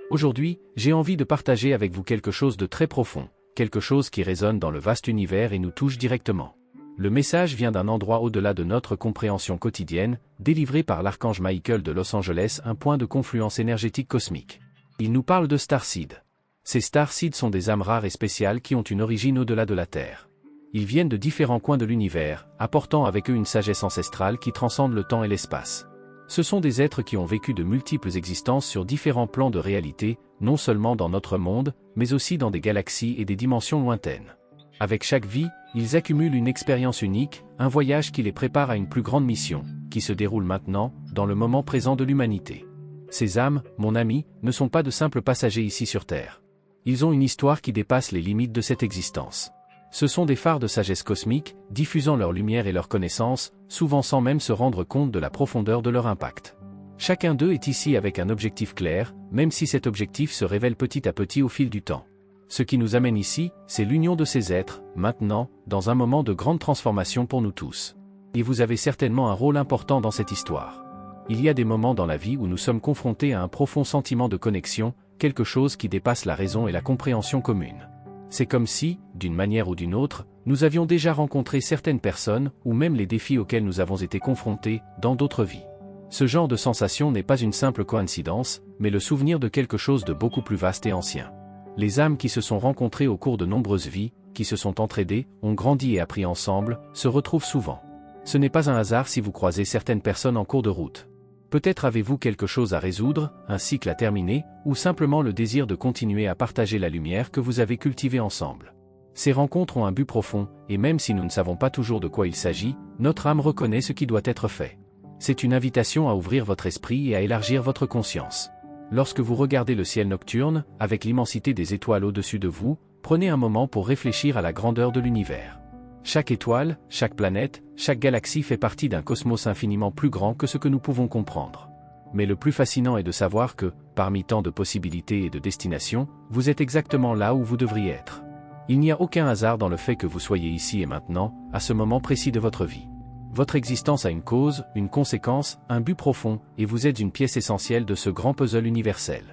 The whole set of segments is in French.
Aujourd'hui, j'ai envie de partager avec vous quelque chose de très profond, quelque chose qui résonne dans le vaste univers et nous touche directement. Le message vient d'un endroit au-delà de notre compréhension quotidienne, délivré par l'archange Michael de Los Angeles, un point de confluence énergétique cosmique. Il nous parle de starseeds. Ces starseeds sont des âmes rares et spéciales qui ont une origine au-delà de la Terre. Ils viennent de différents coins de l'univers, apportant avec eux une sagesse ancestrale qui transcende le temps et l'espace. Ce sont des êtres qui ont vécu de multiples existences sur différents plans de réalité, non seulement dans notre monde, mais aussi dans des galaxies et des dimensions lointaines. Avec chaque vie, ils accumulent une expérience unique, un voyage qui les prépare à une plus grande mission, qui se déroule maintenant, dans le moment présent de l'humanité. Ces âmes, mon ami, ne sont pas de simples passagers ici sur Terre. Ils ont une histoire qui dépasse les limites de cette existence. Ce sont des phares de sagesse cosmique, diffusant leur lumière et leur connaissance, souvent sans même se rendre compte de la profondeur de leur impact. Chacun d'eux est ici avec un objectif clair, même si cet objectif se révèle petit à petit au fil du temps. Ce qui nous amène ici, c'est l'union de ces êtres, maintenant, dans un moment de grande transformation pour nous tous. Et vous avez certainement un rôle important dans cette histoire. Il y a des moments dans la vie où nous sommes confrontés à un profond sentiment de connexion, quelque chose qui dépasse la raison et la compréhension commune. C'est comme si, d'une manière ou d'une autre, nous avions déjà rencontré certaines personnes, ou même les défis auxquels nous avons été confrontés, dans d'autres vies. Ce genre de sensation n'est pas une simple coïncidence, mais le souvenir de quelque chose de beaucoup plus vaste et ancien. Les âmes qui se sont rencontrées au cours de nombreuses vies, qui se sont entraidées, ont grandi et appris ensemble, se retrouvent souvent. Ce n'est pas un hasard si vous croisez certaines personnes en cours de route. Peut-être avez-vous quelque chose à résoudre, un cycle à terminer, ou simplement le désir de continuer à partager la lumière que vous avez cultivée ensemble. Ces rencontres ont un but profond, et même si nous ne savons pas toujours de quoi il s'agit, notre âme reconnaît ce qui doit être fait. C'est une invitation à ouvrir votre esprit et à élargir votre conscience. Lorsque vous regardez le ciel nocturne, avec l'immensité des étoiles au-dessus de vous, prenez un moment pour réfléchir à la grandeur de l'univers. Chaque étoile, chaque planète, chaque galaxie fait partie d'un cosmos infiniment plus grand que ce que nous pouvons comprendre. Mais le plus fascinant est de savoir que, parmi tant de possibilités et de destinations, vous êtes exactement là où vous devriez être. Il n'y a aucun hasard dans le fait que vous soyez ici et maintenant, à ce moment précis de votre vie. Votre existence a une cause, une conséquence, un but profond, et vous êtes une pièce essentielle de ce grand puzzle universel.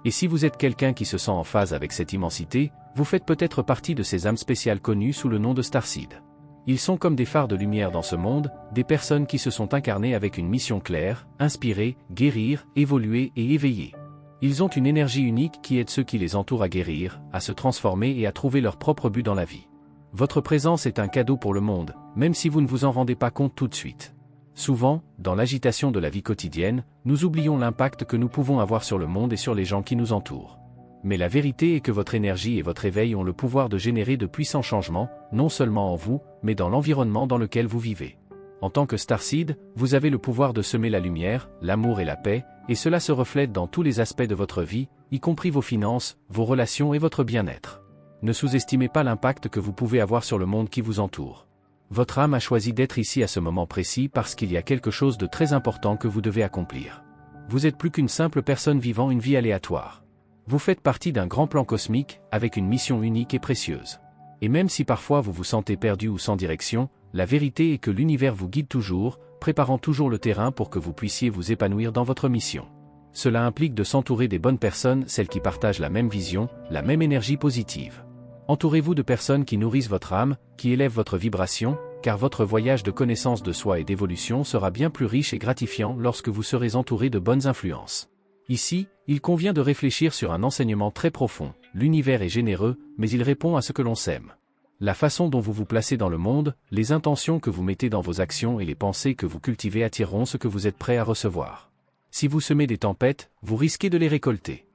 Et si vous êtes quelqu'un qui se sent en phase avec cette immensité, vous faites peut-être partie de ces âmes spéciales connues sous le nom de starseeds. Ils sont comme des phares de lumière dans ce monde, des personnes qui se sont incarnées avec une mission claire, inspirer, guérir, évoluer et éveiller. Ils ont une énergie unique qui aide ceux qui les entourent à guérir, à se transformer et à trouver leur propre but dans la vie. Votre présence est un cadeau pour le monde, même si vous ne vous en rendez pas compte tout de suite. Souvent, dans l'agitation de la vie quotidienne, nous oublions l'impact que nous pouvons avoir sur le monde et sur les gens qui nous entourent. Mais la vérité est que votre énergie et votre éveil ont le pouvoir de générer de puissants changements, non seulement en vous, mais dans l'environnement dans lequel vous vivez. En tant que starseed, vous avez le pouvoir de semer la lumière, l'amour et la paix, et cela se reflète dans tous les aspects de votre vie, y compris vos finances, vos relations et votre bien-être. Ne sous-estimez pas l'impact que vous pouvez avoir sur le monde qui vous entoure. Votre âme a choisi d'être ici à ce moment précis parce qu'il y a quelque chose de très important que vous devez accomplir. Vous êtes plus qu'une simple personne vivant une vie aléatoire. Vous faites partie d'un grand plan cosmique, avec une mission unique et précieuse. Et même si parfois vous vous sentez perdu ou sans direction, la vérité est que l'univers vous guide toujours, préparant toujours le terrain pour que vous puissiez vous épanouir dans votre mission. Cela implique de s'entourer des bonnes personnes, celles qui partagent la même vision, la même énergie positive. Entourez-vous de personnes qui nourrissent votre âme, qui élèvent votre vibration, car votre voyage de connaissance de soi et d'évolution sera bien plus riche et gratifiant lorsque vous serez entouré de bonnes influences. Ici, il convient de réfléchir sur un enseignement très profond. L'univers est généreux, mais il répond à ce que l'on sème. La façon dont vous vous placez dans le monde, les intentions que vous mettez dans vos actions et les pensées que vous cultivez attireront ce que vous êtes prêt à recevoir. Si vous semez des tempêtes, vous risquez de les récolter.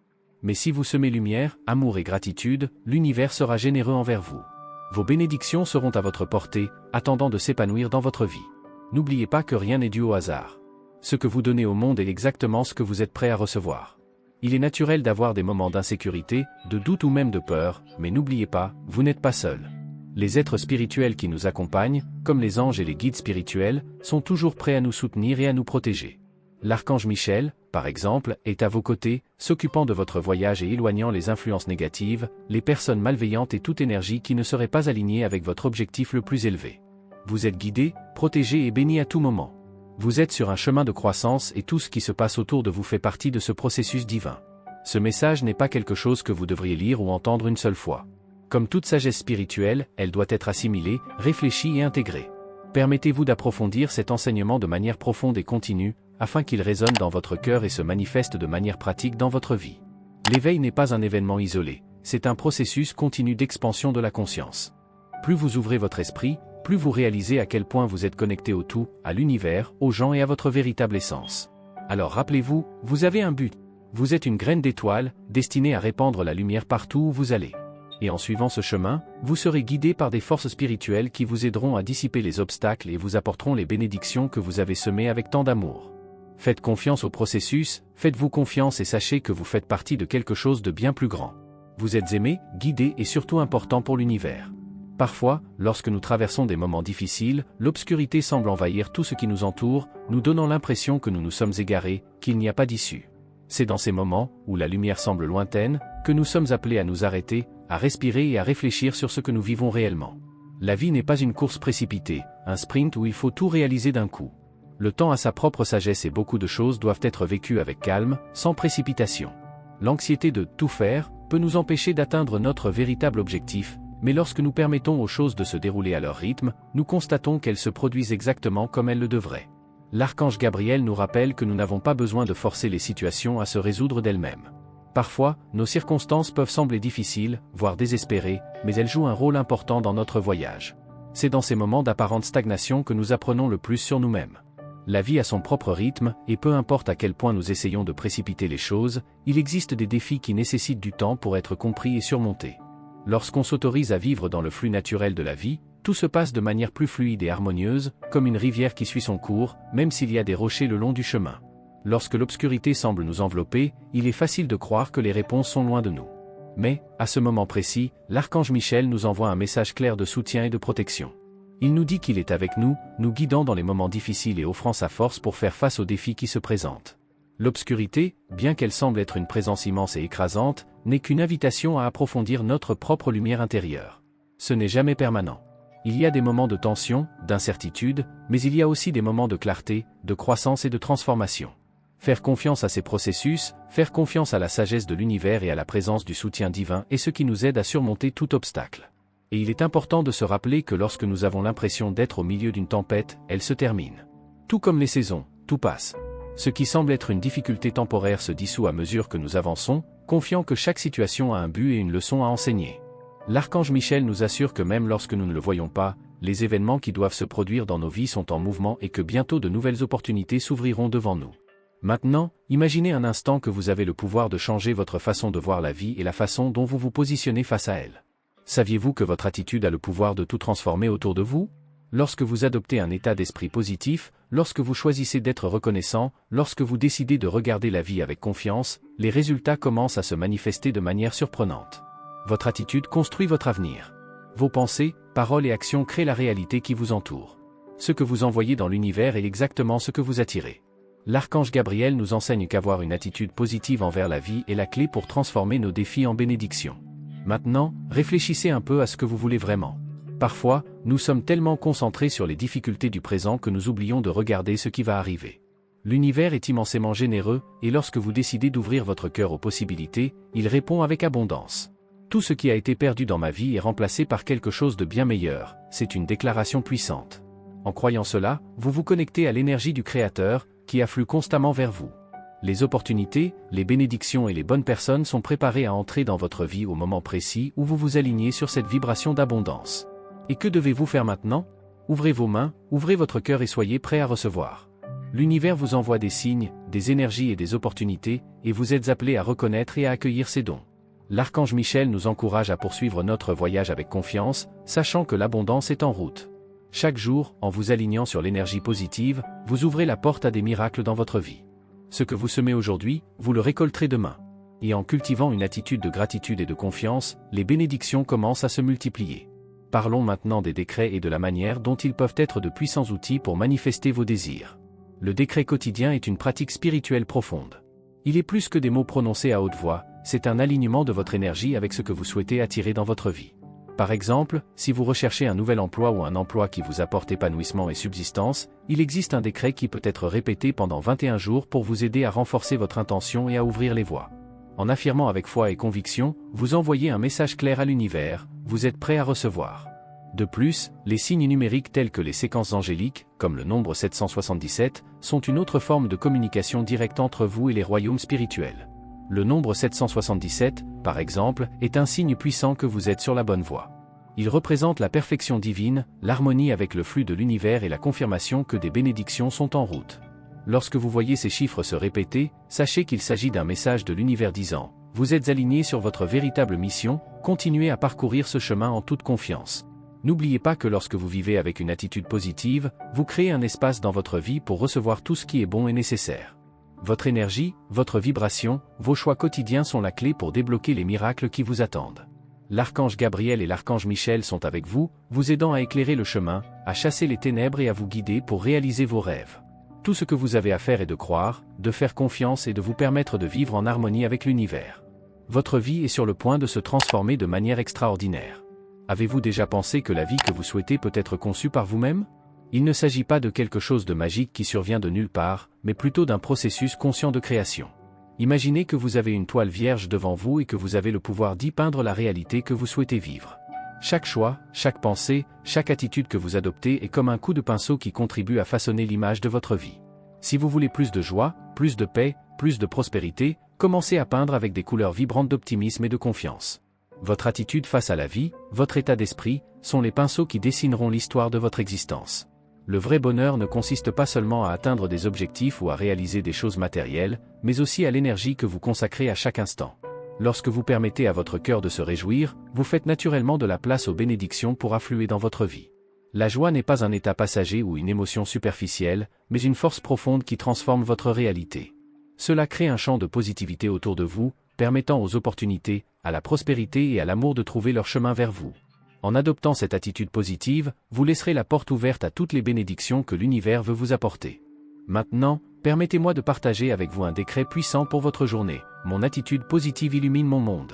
Mais si vous semez lumière, amour et gratitude, l'univers sera généreux envers vous. Vos bénédictions seront à votre portée, attendant de s'épanouir dans votre vie. N'oubliez pas que rien n'est dû au hasard. Ce que vous donnez au monde est exactement ce que vous êtes prêt à recevoir. Il est naturel d'avoir des moments d'insécurité, de doute ou même de peur, mais n'oubliez pas, vous n'êtes pas seul. Les êtres spirituels qui nous accompagnent, comme les anges et les guides spirituels, sont toujours prêts à nous soutenir et à nous protéger. L'archange Michel, par exemple, est à vos côtés, s'occupant de votre voyage et éloignant les influences négatives, les personnes malveillantes et toute énergie qui ne serait pas alignée avec votre objectif le plus élevé. Vous êtes guidé, protégé et béni à tout moment. Vous êtes sur un chemin de croissance et tout ce qui se passe autour de vous fait partie de ce processus divin. Ce message n'est pas quelque chose que vous devriez lire ou entendre une seule fois. Comme toute sagesse spirituelle, elle doit être assimilée, réfléchie et intégrée. Permettez-vous d'approfondir cet enseignement de manière profonde et continue, afin qu'il résonne dans votre cœur et se manifeste de manière pratique dans votre vie. L'éveil n'est pas un événement isolé, c'est un processus continu d'expansion de la conscience. Plus vous ouvrez votre esprit, plus vous réalisez à quel point vous êtes connecté au tout, à l'univers, aux gens et à votre véritable essence. Alors rappelez-vous, vous avez un but. Vous êtes une graine d'étoile, destinée à répandre la lumière partout où vous allez. Et en suivant ce chemin, vous serez guidé par des forces spirituelles qui vous aideront à dissiper les obstacles et vous apporteront les bénédictions que vous avez semées avec tant d'amour. Faites confiance au processus, faites-vous confiance et sachez que vous faites partie de quelque chose de bien plus grand. Vous êtes aimé, guidé et surtout important pour l'univers. Parfois, lorsque nous traversons des moments difficiles, l'obscurité semble envahir tout ce qui nous entoure, nous donnant l'impression que nous nous sommes égarés, qu'il n'y a pas d'issue. C'est dans ces moments, où la lumière semble lointaine, que nous sommes appelés à nous arrêter, à respirer et à réfléchir sur ce que nous vivons réellement. La vie n'est pas une course précipitée, un sprint où il faut tout réaliser d'un coup. Le temps a sa propre sagesse et beaucoup de choses doivent être vécues avec calme, sans précipitation. L'anxiété de « tout faire » peut nous empêcher d'atteindre notre véritable objectif, mais lorsque nous permettons aux choses de se dérouler à leur rythme, nous constatons qu'elles se produisent exactement comme elles le devraient. L'archange Gabriel nous rappelle que nous n'avons pas besoin de forcer les situations à se résoudre d'elles-mêmes. Parfois, nos circonstances peuvent sembler difficiles, voire désespérées, mais elles jouent un rôle important dans notre voyage. C'est dans ces moments d'apparente stagnation que nous apprenons le plus sur nous-mêmes. La vie a son propre rythme, et peu importe à quel point nous essayons de précipiter les choses, il existe des défis qui nécessitent du temps pour être compris et surmontés. Lorsqu'on s'autorise à vivre dans le flux naturel de la vie, tout se passe de manière plus fluide et harmonieuse, comme une rivière qui suit son cours, même s'il y a des rochers le long du chemin. Lorsque l'obscurité semble nous envelopper, il est facile de croire que les réponses sont loin de nous. Mais, à ce moment précis, l'archange Michel nous envoie un message clair de soutien et de protection. Il nous dit qu'il est avec nous, nous guidant dans les moments difficiles et offrant sa force pour faire face aux défis qui se présentent. L'obscurité, bien qu'elle semble être une présence immense et écrasante, n'est qu'une invitation à approfondir notre propre lumière intérieure. Ce n'est jamais permanent. Il y a des moments de tension, d'incertitude, mais il y a aussi des moments de clarté, de croissance et de transformation. Faire confiance à ces processus, faire confiance à la sagesse de l'univers et à la présence du soutien divin est ce qui nous aide à surmonter tout obstacle. Et il est important de se rappeler que lorsque nous avons l'impression d'être au milieu d'une tempête, elle se termine. Tout comme les saisons, tout passe. Ce qui semble être une difficulté temporaire se dissout à mesure que nous avançons, confiant que chaque situation a un but et une leçon à enseigner. L'archange Michel nous assure que même lorsque nous ne le voyons pas, les événements qui doivent se produire dans nos vies sont en mouvement et que bientôt de nouvelles opportunités s'ouvriront devant nous. Maintenant, imaginez un instant que vous avez le pouvoir de changer votre façon de voir la vie et la façon dont vous vous positionnez face à elle. Saviez-vous que votre attitude a le pouvoir de tout transformer autour de vous ? Lorsque vous adoptez un état d'esprit positif, lorsque vous choisissez d'être reconnaissant, lorsque vous décidez de regarder la vie avec confiance, les résultats commencent à se manifester de manière surprenante. Votre attitude construit votre avenir. Vos pensées, paroles et actions créent la réalité qui vous entoure. Ce que vous envoyez dans l'univers est exactement ce que vous attirez. L'archange Gabriel nous enseigne qu'avoir une attitude positive envers la vie est la clé pour transformer nos défis en bénédictions. Maintenant, réfléchissez un peu à ce que vous voulez vraiment. Parfois, nous sommes tellement concentrés sur les difficultés du présent que nous oublions de regarder ce qui va arriver. L'univers est immensément généreux, et lorsque vous décidez d'ouvrir votre cœur aux possibilités, il répond avec abondance. Tout ce qui a été perdu dans ma vie est remplacé par quelque chose de bien meilleur, c'est une déclaration puissante. En croyant cela, vous vous connectez à l'énergie du Créateur, qui afflue constamment vers vous. Les opportunités, les bénédictions et les bonnes personnes sont préparées à entrer dans votre vie au moment précis où vous vous alignez sur cette vibration d'abondance. Et que devez-vous faire maintenant ? Ouvrez vos mains, ouvrez votre cœur et soyez prêts à recevoir. L'univers vous envoie des signes, des énergies et des opportunités, et vous êtes appelés à reconnaître et à accueillir ces dons. L'archange Michel nous encourage à poursuivre notre voyage avec confiance, sachant que l'abondance est en route. Chaque jour, en vous alignant sur l'énergie positive, vous ouvrez la porte à des miracles dans votre vie. Ce que vous semez aujourd'hui, vous le récolterez demain. Et en cultivant une attitude de gratitude et de confiance, les bénédictions commencent à se multiplier. Parlons maintenant des décrets et de la manière dont ils peuvent être de puissants outils pour manifester vos désirs. Le décret quotidien est une pratique spirituelle profonde. Il est plus que des mots prononcés à haute voix, c'est un alignement de votre énergie avec ce que vous souhaitez attirer dans votre vie. Par exemple, si vous recherchez un nouvel emploi ou un emploi qui vous apporte épanouissement et subsistance, il existe un décret qui peut être répété pendant 21 jours pour vous aider à renforcer votre intention et à ouvrir les voies. En affirmant avec foi et conviction, vous envoyez un message clair à l'univers, vous êtes prêt à recevoir. De plus, les signes numériques tels que les séquences angéliques, comme le nombre 777, sont une autre forme de communication directe entre vous et les royaumes spirituels. Le nombre 777, par exemple, est un signe puissant que vous êtes sur la bonne voie. Il représente la perfection divine, l'harmonie avec le flux de l'univers et la confirmation que des bénédictions sont en route. Lorsque vous voyez ces chiffres se répéter, sachez qu'il s'agit d'un message de l'univers disant « Vous êtes aligné sur votre véritable mission, continuez à parcourir ce chemin en toute confiance ». N'oubliez pas que lorsque vous vivez avec une attitude positive, vous créez un espace dans votre vie pour recevoir tout ce qui est bon et nécessaire. Votre énergie, votre vibration, vos choix quotidiens sont la clé pour débloquer les miracles qui vous attendent. L'archange Gabriel et l'archange Michel sont avec vous, vous aidant à éclairer le chemin, à chasser les ténèbres et à vous guider pour réaliser vos rêves. Tout ce que vous avez à faire est de croire, de faire confiance et de vous permettre de vivre en harmonie avec l'univers. Votre vie est sur le point de se transformer de manière extraordinaire. Avez-vous déjà pensé que la vie que vous souhaitez peut être conçue par vous-même? Il ne s'agit pas de quelque chose de magique qui survient de nulle part, mais plutôt d'un processus conscient de création. Imaginez que vous avez une toile vierge devant vous et que vous avez le pouvoir d'y peindre la réalité que vous souhaitez vivre. Chaque choix, chaque pensée, chaque attitude que vous adoptez est comme un coup de pinceau qui contribue à façonner l'image de votre vie. Si vous voulez plus de joie, plus de paix, plus de prospérité, commencez à peindre avec des couleurs vibrantes d'optimisme et de confiance. Votre attitude face à la vie, votre état d'esprit, sont les pinceaux qui dessineront l'histoire de votre existence. Le vrai bonheur ne consiste pas seulement à atteindre des objectifs ou à réaliser des choses matérielles, mais aussi à l'énergie que vous consacrez à chaque instant. Lorsque vous permettez à votre cœur de se réjouir, vous faites naturellement de la place aux bénédictions pour affluer dans votre vie. La joie n'est pas un état passager ou une émotion superficielle, mais une force profonde qui transforme votre réalité. Cela crée un champ de positivité autour de vous, permettant aux opportunités, à la prospérité et à l'amour de trouver leur chemin vers vous. En adoptant cette attitude positive, vous laisserez la porte ouverte à toutes les bénédictions que l'univers veut vous apporter. Maintenant, permettez-moi de partager avec vous un décret puissant pour votre journée. Mon attitude positive illumine mon monde.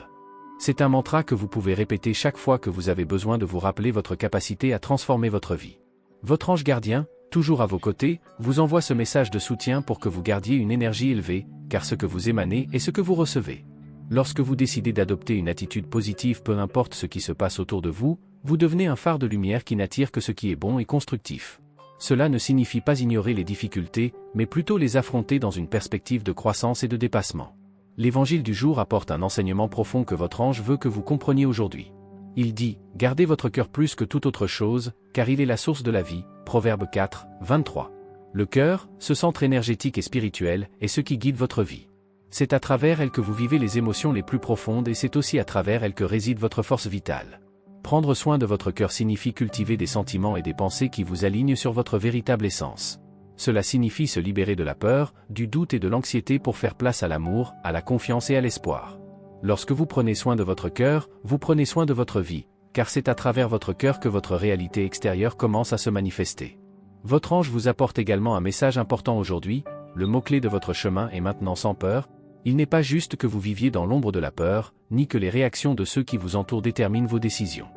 C'est un mantra que vous pouvez répéter chaque fois que vous avez besoin de vous rappeler votre capacité à transformer votre vie. Votre ange gardien, toujours à vos côtés, vous envoie ce message de soutien pour que vous gardiez une énergie élevée, car ce que vous émanez est ce que vous recevez. Lorsque vous décidez d'adopter une attitude positive peu importe ce qui se passe autour de vous, vous devenez un phare de lumière qui n'attire que ce qui est bon et constructif. Cela ne signifie pas ignorer les difficultés, mais plutôt les affronter dans une perspective de croissance et de dépassement. L'évangile du jour apporte un enseignement profond que votre ange veut que vous compreniez aujourd'hui. Il dit, « Gardez votre cœur plus que toute autre chose, car il est la source de la vie. » Proverbe 4, 23. Le cœur, ce centre énergétique et spirituel, est ce qui guide votre vie. C'est à travers elle que vous vivez les émotions les plus profondes et c'est aussi à travers elle que réside votre force vitale. Prendre soin de votre cœur signifie cultiver des sentiments et des pensées qui vous alignent sur votre véritable essence. Cela signifie se libérer de la peur, du doute et de l'anxiété pour faire place à l'amour, à la confiance et à l'espoir. Lorsque vous prenez soin de votre cœur, vous prenez soin de votre vie, car c'est à travers votre cœur que votre réalité extérieure commence à se manifester. Votre ange vous apporte également un message important aujourd'hui, le mot-clé de votre chemin est maintenant sans peur. Il n'est pas juste que vous viviez dans l'ombre de la peur, ni que les réactions de ceux qui vous entourent déterminent vos décisions.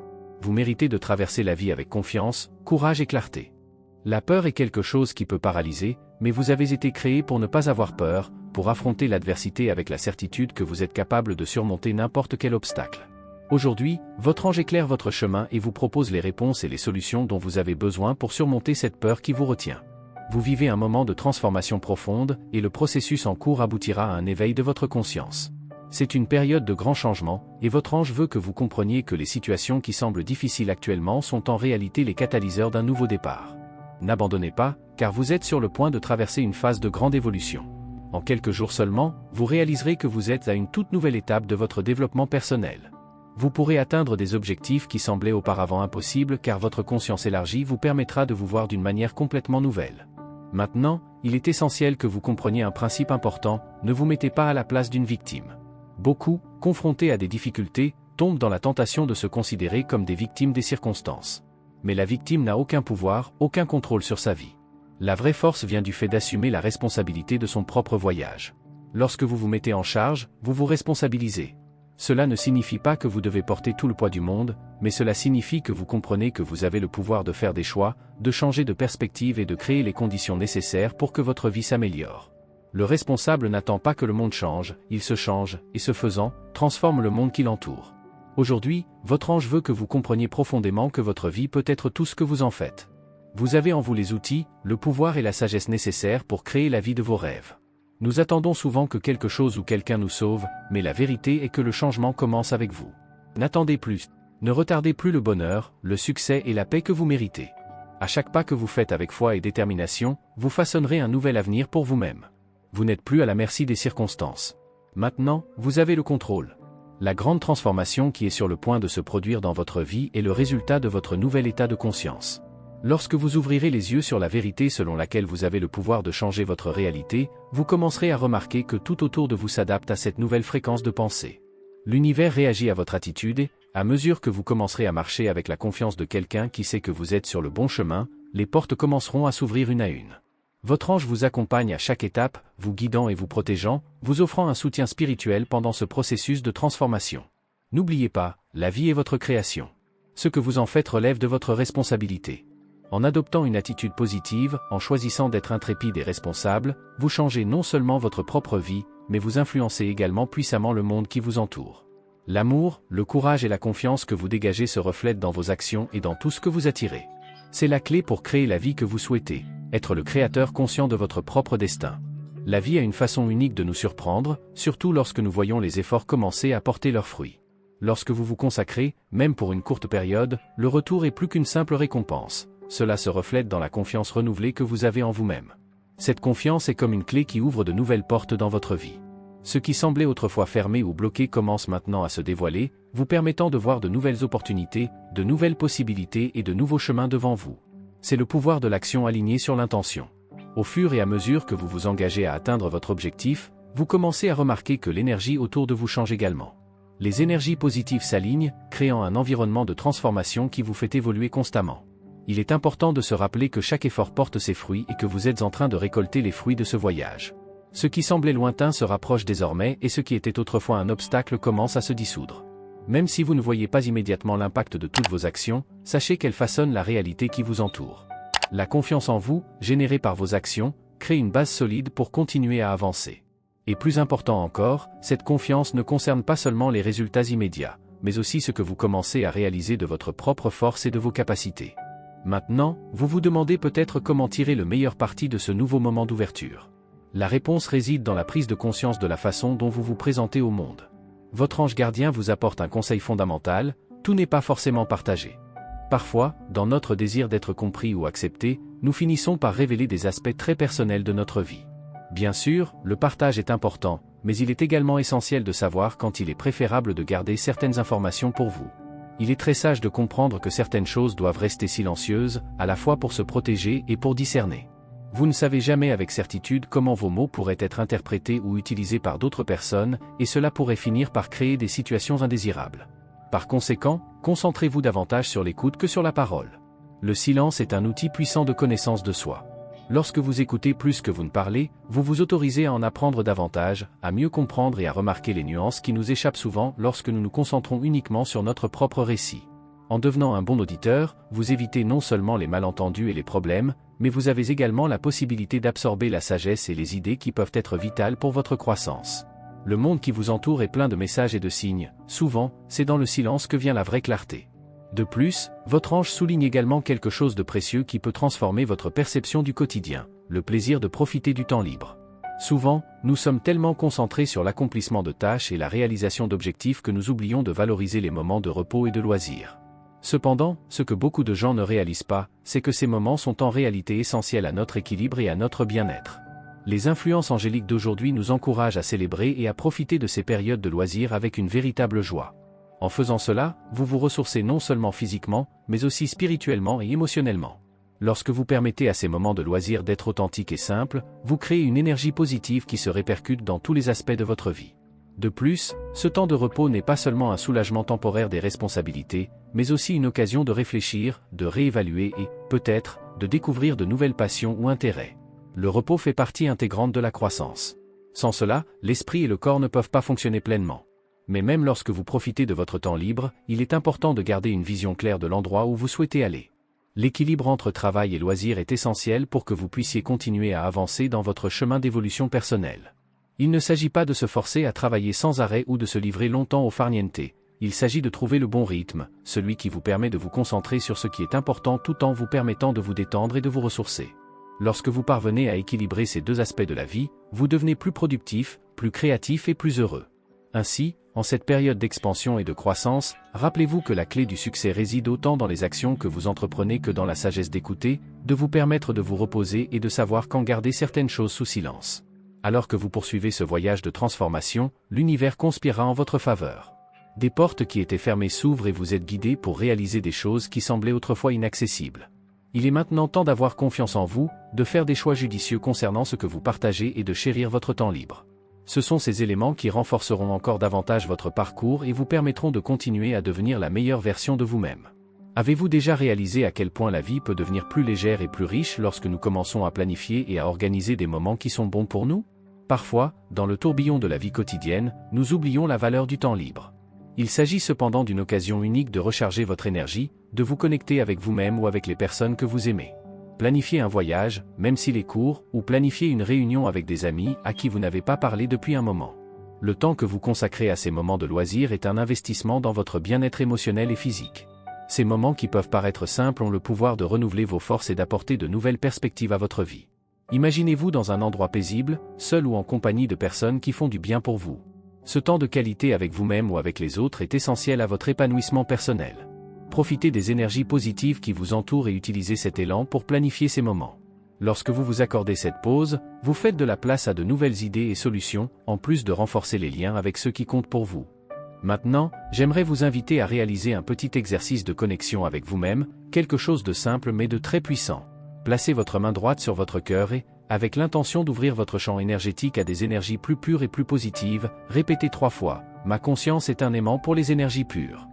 Vous méritez de traverser la vie avec confiance, courage et clarté. La peur est quelque chose qui peut paralyser, mais vous avez été créé pour ne pas avoir peur, pour affronter l'adversité avec la certitude que vous êtes capable de surmonter n'importe quel obstacle. Aujourd'hui, votre ange éclaire votre chemin et vous propose les réponses et les solutions dont vous avez besoin pour surmonter cette peur qui vous retient. Vous vivez un moment de transformation profonde, et le processus en cours aboutira à un éveil de votre conscience. C'est une période de grands changements, et votre ange veut que vous compreniez que les situations qui semblent difficiles actuellement sont en réalité les catalyseurs d'un nouveau départ. N'abandonnez pas, car vous êtes sur le point de traverser une phase de grande évolution. En quelques jours seulement, vous réaliserez que vous êtes à une toute nouvelle étape de votre développement personnel. Vous pourrez atteindre des objectifs qui semblaient auparavant impossibles car votre conscience élargie vous permettra de vous voir d'une manière complètement nouvelle. Maintenant, il est essentiel que vous compreniez un principe important, ne vous mettez pas à la place d'une victime. Beaucoup, confrontés à des difficultés, tombent dans la tentation de se considérer comme des victimes des circonstances. Mais la victime n'a aucun pouvoir, aucun contrôle sur sa vie. La vraie force vient du fait d'assumer la responsabilité de son propre voyage. Lorsque vous vous mettez en charge, vous vous responsabilisez. Cela ne signifie pas que vous devez porter tout le poids du monde, mais cela signifie que vous comprenez que vous avez le pouvoir de faire des choix, de changer de perspective et de créer les conditions nécessaires pour que votre vie s'améliore. Le responsable n'attend pas que le monde change, il se change, et ce faisant, transforme le monde qui l'entoure. Aujourd'hui, votre ange veut que vous compreniez profondément que votre vie peut être tout ce que vous en faites. Vous avez en vous les outils, le pouvoir et la sagesse nécessaires pour créer la vie de vos rêves. Nous attendons souvent que quelque chose ou quelqu'un nous sauve, mais la vérité est que le changement commence avec vous. N'attendez plus. Ne retardez plus le bonheur, le succès et la paix que vous méritez. À chaque pas que vous faites avec foi et détermination, vous façonnerez un nouvel avenir pour vous-même. Vous n'êtes plus à la merci des circonstances. Maintenant, vous avez le contrôle. La grande transformation qui est sur le point de se produire dans votre vie est le résultat de votre nouvel état de conscience. Lorsque vous ouvrirez les yeux sur la vérité selon laquelle vous avez le pouvoir de changer votre réalité, vous commencerez à remarquer que tout autour de vous s'adapte à cette nouvelle fréquence de pensée. L'univers réagit à votre attitude et, à mesure que vous commencerez à marcher avec la confiance de quelqu'un qui sait que vous êtes sur le bon chemin, les portes commenceront à s'ouvrir une à une. Votre ange vous accompagne à chaque étape, vous guidant et vous protégeant, vous offrant un soutien spirituel pendant ce processus de transformation. N'oubliez pas, la vie est votre création. Ce que vous en faites relève de votre responsabilité. En adoptant une attitude positive, en choisissant d'être intrépide et responsable, vous changez non seulement votre propre vie, mais vous influencez également puissamment le monde qui vous entoure. L'amour, le courage et la confiance que vous dégagez se reflètent dans vos actions et dans tout ce que vous attirez. C'est la clé pour créer la vie que vous souhaitez, être le créateur conscient de votre propre destin. La vie a une façon unique de nous surprendre, surtout lorsque nous voyons les efforts commencer à porter leurs fruits. Lorsque vous vous consacrez, même pour une courte période, le retour est plus qu'une simple récompense. Cela se reflète dans la confiance renouvelée que vous avez en vous-même. Cette confiance est comme une clé qui ouvre de nouvelles portes dans votre vie. Ce qui semblait autrefois fermé ou bloqué commence maintenant à se dévoiler, vous permettant de voir de nouvelles opportunités, de nouvelles possibilités et de nouveaux chemins devant vous. C'est le pouvoir de l'action alignée sur l'intention. Au fur et à mesure que vous vous engagez à atteindre votre objectif, vous commencez à remarquer que l'énergie autour de vous change également. Les énergies positives s'alignent, créant un environnement de transformation qui vous fait évoluer constamment. Il est important de se rappeler que chaque effort porte ses fruits et que vous êtes en train de récolter les fruits de ce voyage. Ce qui semblait lointain se rapproche désormais et ce qui était autrefois un obstacle commence à se dissoudre. Même si vous ne voyez pas immédiatement l'impact de toutes vos actions, sachez qu'elles façonnent la réalité qui vous entoure. La confiance en vous, générée par vos actions, crée une base solide pour continuer à avancer. Et plus important encore, cette confiance ne concerne pas seulement les résultats immédiats, mais aussi ce que vous commencez à réaliser de votre propre force et de vos capacités. Maintenant, vous vous demandez peut-être comment tirer le meilleur parti de ce nouveau moment d'ouverture. La réponse réside dans la prise de conscience de la façon dont vous vous présentez au monde. Votre ange gardien vous apporte un conseil fondamental, tout n'est pas forcément partagé. Parfois, dans notre désir d'être compris ou accepté, nous finissons par révéler des aspects très personnels de notre vie. Bien sûr, le partage est important, mais il est également essentiel de savoir quand il est préférable de garder certaines informations pour vous. Il est très sage de comprendre que certaines choses doivent rester silencieuses, à la fois pour se protéger et pour discerner. Vous ne savez jamais avec certitude comment vos mots pourraient être interprétés ou utilisés par d'autres personnes, et cela pourrait finir par créer des situations indésirables. Par conséquent, concentrez-vous davantage sur l'écoute que sur la parole. Le silence est un outil puissant de connaissance de soi. Lorsque vous écoutez plus que vous ne parlez, vous vous autorisez à en apprendre davantage, à mieux comprendre et à remarquer les nuances qui nous échappent souvent lorsque nous nous concentrons uniquement sur notre propre récit. En devenant un bon auditeur, vous évitez non seulement les malentendus et les problèmes, mais vous avez également la possibilité d'absorber la sagesse et les idées qui peuvent être vitales pour votre croissance. Le monde qui vous entoure est plein de messages et de signes, souvent, c'est dans le silence que vient la vraie clarté. De plus, votre ange souligne également quelque chose de précieux qui peut transformer votre perception du quotidien, le plaisir de profiter du temps libre. Souvent, nous sommes tellement concentrés sur l'accomplissement de tâches et la réalisation d'objectifs que nous oublions de valoriser les moments de repos et de loisirs. Cependant, ce que beaucoup de gens ne réalisent pas, c'est que ces moments sont en réalité essentiels à notre équilibre et à notre bien-être. Les influences angéliques d'aujourd'hui nous encouragent à célébrer et à profiter de ces périodes de loisirs avec une véritable joie. En faisant cela, vous vous ressourcez non seulement physiquement, mais aussi spirituellement et émotionnellement. Lorsque vous permettez à ces moments de loisirs d'être authentiques et simples, vous créez une énergie positive qui se répercute dans tous les aspects de votre vie. De plus, ce temps de repos n'est pas seulement un soulagement temporaire des responsabilités, mais aussi une occasion de réfléchir, de réévaluer et, peut-être, de découvrir de nouvelles passions ou intérêts. Le repos fait partie intégrante de la croissance. Sans cela, l'esprit et le corps ne peuvent pas fonctionner pleinement. Mais même lorsque vous profitez de votre temps libre, il est important de garder une vision claire de l'endroit où vous souhaitez aller. L'équilibre entre travail et loisirs est essentiel pour que vous puissiez continuer à avancer dans votre chemin d'évolution personnelle. Il ne s'agit pas de se forcer à travailler sans arrêt ou de se livrer longtemps au farniente. Il s'agit de trouver le bon rythme, celui qui vous permet de vous concentrer sur ce qui est important tout en vous permettant de vous détendre et de vous ressourcer. Lorsque vous parvenez à équilibrer ces deux aspects de la vie, vous devenez plus productif, plus créatif et plus heureux. Ainsi, en cette période d'expansion et de croissance, rappelez-vous que la clé du succès réside autant dans les actions que vous entreprenez que dans la sagesse d'écouter, de vous permettre de vous reposer et de savoir quand garder certaines choses sous silence. Alors que vous poursuivez ce voyage de transformation, l'univers conspirera en votre faveur. Des portes qui étaient fermées s'ouvrent et vous êtes guidé pour réaliser des choses qui semblaient autrefois inaccessibles. Il est maintenant temps d'avoir confiance en vous, de faire des choix judicieux concernant ce que vous partagez et de chérir votre temps libre. Ce sont ces éléments qui renforceront encore davantage votre parcours et vous permettront de continuer à devenir la meilleure version de vous-même. Avez-vous déjà réalisé à quel point la vie peut devenir plus légère et plus riche lorsque nous commençons à planifier et à organiser des moments qui sont bons pour nous? Parfois, dans le tourbillon de la vie quotidienne, nous oublions la valeur du temps libre. Il s'agit cependant d'une occasion unique de recharger votre énergie, de vous connecter avec vous-même ou avec les personnes que vous aimez. Planifiez un voyage, même s'il est court, ou planifiez une réunion avec des amis à qui vous n'avez pas parlé depuis un moment. Le temps que vous consacrez à ces moments de loisirs est un investissement dans votre bien-être émotionnel et physique. Ces moments qui peuvent paraître simples ont le pouvoir de renouveler vos forces et d'apporter de nouvelles perspectives à votre vie. Imaginez-vous dans un endroit paisible, seul ou en compagnie de personnes qui font du bien pour vous. Ce temps de qualité avec vous-même ou avec les autres est essentiel à votre épanouissement personnel. Profitez des énergies positives qui vous entourent et utilisez cet élan pour planifier ces moments. Lorsque vous vous accordez cette pause, vous faites de la place à de nouvelles idées et solutions, en plus de renforcer les liens avec ceux qui comptent pour vous. Maintenant, j'aimerais vous inviter à réaliser un petit exercice de connexion avec vous-même, quelque chose de simple mais de très puissant. Placez votre main droite sur votre cœur et, avec l'intention d'ouvrir votre champ énergétique à des énergies plus pures et plus positives, répétez 3 fois « Ma conscience est un aimant pour les énergies pures ».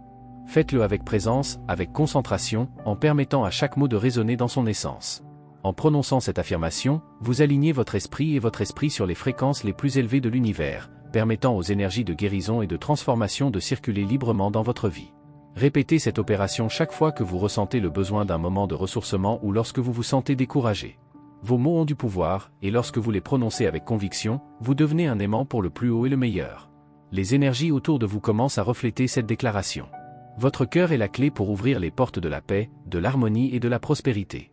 Faites-le avec présence, avec concentration, en permettant à chaque mot de résonner dans son essence. En prononçant cette affirmation, vous alignez votre esprit sur les fréquences les plus élevées de l'univers, permettant aux énergies de guérison et de transformation de circuler librement dans votre vie. Répétez cette opération chaque fois que vous ressentez le besoin d'un moment de ressourcement ou lorsque vous vous sentez découragé. Vos mots ont du pouvoir, et lorsque vous les prononcez avec conviction, vous devenez un aimant pour le plus haut et le meilleur. Les énergies autour de vous commencent à refléter cette déclaration. Votre cœur est la clé pour ouvrir les portes de la paix, de l'harmonie et de la prospérité.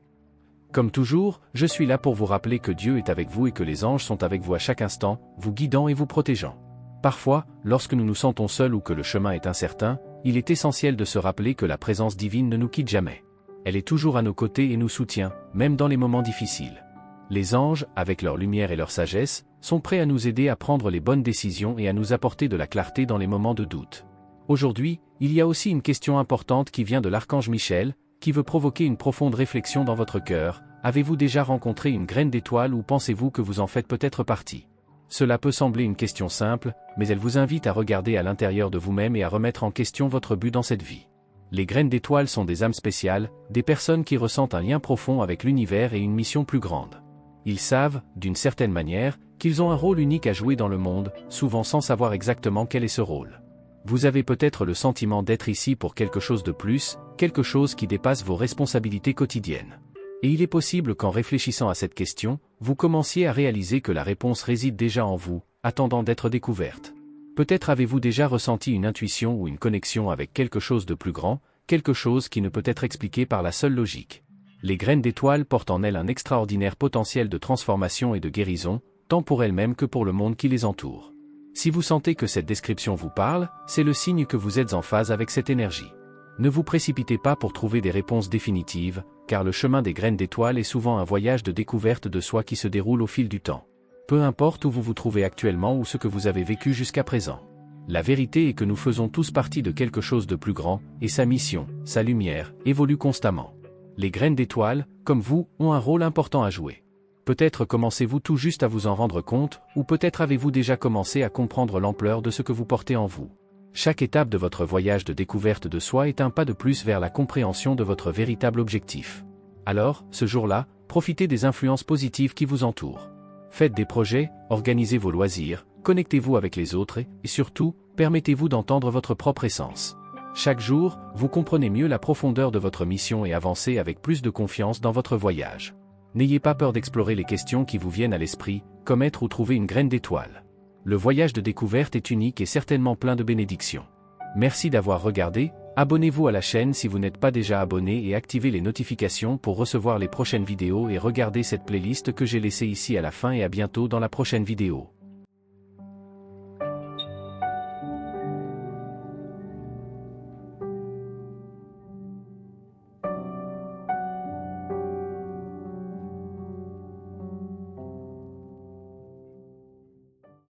Comme toujours, je suis là pour vous rappeler que Dieu est avec vous et que les anges sont avec vous à chaque instant, vous guidant et vous protégeant. Parfois, lorsque nous nous sentons seuls ou que le chemin est incertain, il est essentiel de se rappeler que la présence divine ne nous quitte jamais. Elle est toujours à nos côtés et nous soutient, même dans les moments difficiles. Les anges, avec leur lumière et leur sagesse, sont prêts à nous aider à prendre les bonnes décisions et à nous apporter de la clarté dans les moments de doute. Aujourd'hui, il y a aussi une question importante qui vient de l'archange Michel, qui veut provoquer une profonde réflexion dans votre cœur. Avez-vous déjà rencontré une graine d'étoile ou pensez-vous que vous en faites peut-être partie? Cela peut sembler une question simple, mais elle vous invite à regarder à l'intérieur de vous-même et à remettre en question votre but dans cette vie. Les graines d'étoiles sont des âmes spéciales, des personnes qui ressentent un lien profond avec l'univers et une mission plus grande. Ils savent, d'une certaine manière, qu'ils ont un rôle unique à jouer dans le monde, souvent sans savoir exactement quel est ce rôle. Vous avez peut-être le sentiment d'être ici pour quelque chose de plus, quelque chose qui dépasse vos responsabilités quotidiennes. Et il est possible qu'en réfléchissant à cette question, vous commenciez à réaliser que la réponse réside déjà en vous, attendant d'être découverte. Peut-être avez-vous déjà ressenti une intuition ou une connexion avec quelque chose de plus grand, quelque chose qui ne peut être expliqué par la seule logique. Les graines d'étoiles portent en elles un extraordinaire potentiel de transformation et de guérison, tant pour elles-mêmes que pour le monde qui les entoure. Si vous sentez que cette description vous parle, c'est le signe que vous êtes en phase avec cette énergie. Ne vous précipitez pas pour trouver des réponses définitives, car le chemin des graines d'étoiles est souvent un voyage de découverte de soi qui se déroule au fil du temps. Peu importe où vous vous trouvez actuellement ou ce que vous avez vécu jusqu'à présent. La vérité est que nous faisons tous partie de quelque chose de plus grand, et sa mission, sa lumière, évolue constamment. Les graines d'étoiles, comme vous, ont un rôle important à jouer. Peut-être commencez-vous tout juste à vous en rendre compte, ou peut-être avez-vous déjà commencé à comprendre l'ampleur de ce que vous portez en vous. Chaque étape de votre voyage de découverte de soi est un pas de plus vers la compréhension de votre véritable objectif. Alors, ce jour-là, profitez des influences positives qui vous entourent. Faites des projets, organisez vos loisirs, connectez-vous avec les autres et surtout, permettez-vous d'entendre votre propre essence. Chaque jour, vous comprenez mieux la profondeur de votre mission et avancez avec plus de confiance dans votre voyage. N'ayez pas peur d'explorer les questions qui vous viennent à l'esprit, commettre ou trouver une graine d'étoile. Le voyage de découverte est unique et certainement plein de bénédictions. Merci d'avoir regardé, abonnez-vous à la chaîne si vous n'êtes pas déjà abonné et activez les notifications pour recevoir les prochaines vidéos et regardez cette playlist que j'ai laissée ici à la fin et à bientôt dans la prochaine vidéo.